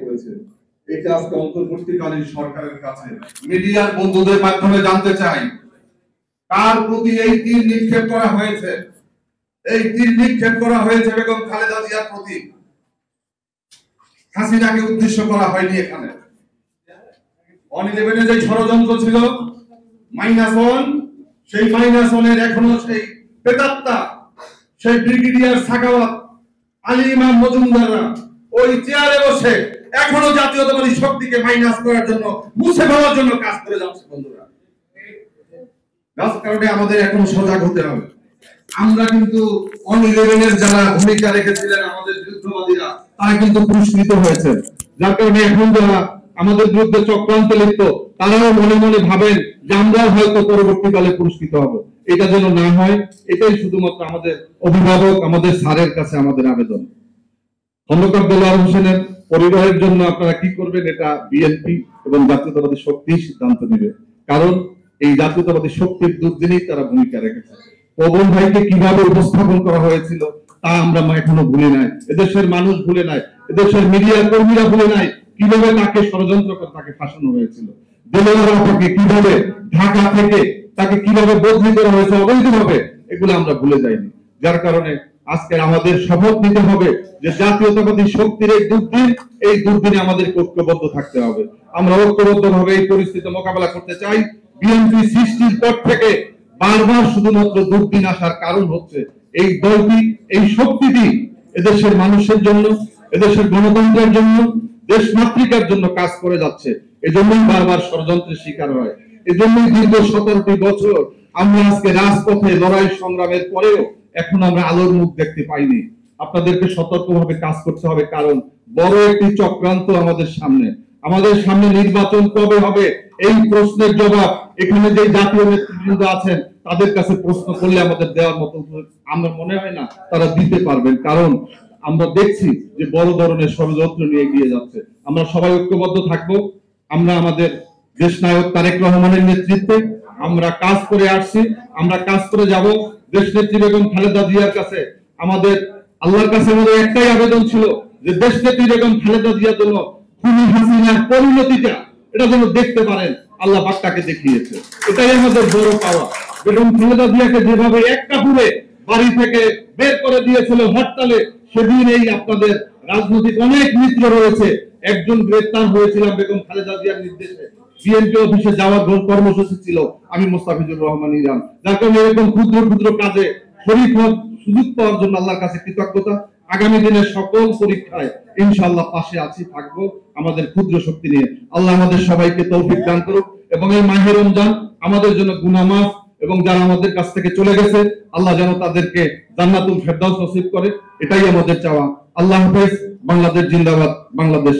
করেছে। এটা আজকে অন্তর্বর্তীকালীন সরকারের কাছে মিডিয়ার বন্ধুদের মাধ্যমে জানতে চাই, কার প্রতি এই তীর নিক্ষেপ করা হয়েছে। এই তীর নিক্ষেপ করা হয়েছে বেগম খালেদা জিয়ার প্রতি, হাসিনাকে উদ্দেশ্য করা হয়নি। এখানে অন-11 যে ষড়যন্ত্র ছিল -1, সেই -1-এর এখনো সেই প্রেতাত্মা, সেই ব্রিগেডিয়ার সাখাওয়াত, আলী ইমাম মজুমদাররা ওই চেয়ারে বসে এখনো জাতীয়তাবাদী শক্তিকে মাইনাস করার জন্য, মুছে ফেলার জন্য কাজ করে যাচ্ছে। বন্ধুরা, যার কারণে আমাদের এখনো সজাগ হতে হবে। আমরা কিন্তু অন-11-এর যারা ভূমিকা রেখেছিলেন আমাদের যুদ্ধবাদীরা, তারা কিন্তু পুরস্কৃত হয়েছে। যার কারণে এখন যারা আমাদের বিরুদ্ধে চক্রান্তে লিপ্ত, তারাও মনে মনে ভাবেন যে আমরাও হয়তো পরবর্তীকালে পুরস্কৃত হব। এটা যেন না হয়, এটাই শুধুমাত্র আমাদের অভিভাবক, আমাদের স্যারের কাছে আমাদের আবেদন। খন্দকার দেলোয়ার হোসেনের পরিবারের জন্য আপনারা কি করবেন, এটা বিএনপি এবং জাতীয়তাবাদী শক্তি সিদ্ধান্ত নেবে। কারণ এই জাতীয়তাবাদী শক্তির দুর্দিনেই তারা ভূমিকা রেখেছে। পবন ভাইকে কিভাবে উপস্থাপন করা হয়েছিল তা আমরা এখনো ভুলে নাই, এদেশের মানুষ ভুলে নাই, এদেশের মিডিয়া কর্মীরা ভুলে নাই কিভাবে তাকে ষড়যন্ত্র করে তাকে ফাঁসানো হয়েছিল। দেলোয়ার আপাকে কিভাবে ঢাকা থেকে তাকে কিভাবে বদলি করা হয়েছে অবৈধভাবে, এগুলো আমরা ভুলে যাইনি। যার কারণে আজকে আমাদের শপথ নিতে হবে যে জাতীয়তাবাদী শক্তির এই দুর্দিনে আমাদের ঐক্যবদ্ধ থাকতে হবে। আমরা ঐক্যবদ্ধভাবে এই পরিস্থিতি মোকাবেলা করতে চাই। বিএনপি সৃষ্টির পর থেকে বারবার শুধুমাত্র দুর্দিন আসার কারণ হচ্ছে এই দলটি, এই শক্তিটি এদেশের মানুষের জন্য, এদেশের গণতন্ত্রের জন্য, দেশমাতৃকার জন্য কাজ করে যাচ্ছে। এজন্যই বারবার ষড়যন্ত্রের শিকার হয়। এজন্যই দীর্ঘ 17টি বছর আমরা আজকে রাজপথে লড়াই সংগ্রামের পরেও এখন আমরা আলোর মুখ দেখতে পাইনি। আপনাদেরকে সতর্কভাবে কাজ করতে হবে, কারণ বড় একটি চক্রান্ত আমাদের সামনে নির্বাচন কবে হবে এই প্রশ্নের জবাব এখানে যে জাতীয় নেতৃবৃন্দ আছেন তাদের কাছে প্রশ্ন করলে আমাদের দেওয়ার মতো আমার মনে হয় না তারা দিতে পারবেন। কারণ আমরা দেখছি যে বড় ধরনের ষড়যন্ত্র নিয়ে এগিয়ে যাচ্ছে। আমরা সবাই ঐক্যবদ্ধ থাকবো। আমরা আমাদের দেশনায়ক তারেক রহমানের নেতৃত্বে আমরা কাজ করে আসছি, আমরা কাজ করে যাব। দেশনেত্রী বেগম খালেদা জিয়ার কাছে আমাদের আল্লাহর কাছে আমাদের একটাই আবেদন ছিল যে দেশনেত্রী বেগম খালেদা জিয়া যেন খুনি হাসিনার পরিণতিটা এটা যেন দেখতে পারেন। আল্লাহ পাক তাকে দেখিয়েছে, এটাই আমাদের বড় পাওয়া। বেগম খালেদা জিয়াকে যেভাবে এক কাপড়ে বাড়ি থেকে বের করে দিয়েছিল হরতালে, সেদিন এই আপনাদের রাজনৈতিক অনেক মিত্র রয়েছে, একজন গ্রেফতার হয়েছিলাম বেগম খালেদা জিয়ার নির্দেশে। বিএনপি অফিসে যাওয়ার কর্মসূচি ছিল, আমি মোস্তাফিজুর রহমান ইরান। যার কারণে এরকম ক্ষুদ্র ক্ষুদ্র কাজে শরীক হওয়ার সুযোগ পাওয়ার জন্য আল্লাহর কাছে কৃতজ্ঞতা। আগামী দিনের সকল পরীক্ষায় ইনশাআল্লাহ পাশে আছি, থাকবো আমাদের ক্ষুদ্র শক্তি নিয়ে। আল্লাহ আমাদের সবাইকে তৌফিক দান করুক এবং এই মাহে রমজান আমাদের জন্য গুনাহ মাফ, এবং যারা আমাদের কাছ থেকে চলে গেছে আল্লাহ যেন তাদেরকে জান্নাতুল ফেরদাউস নসিব করে, এটাই আমাদের চাওয়া। আল্লাহ হাফেজ। বাংলাদেশ জিন্দাবাদ। বাংলাদেশ।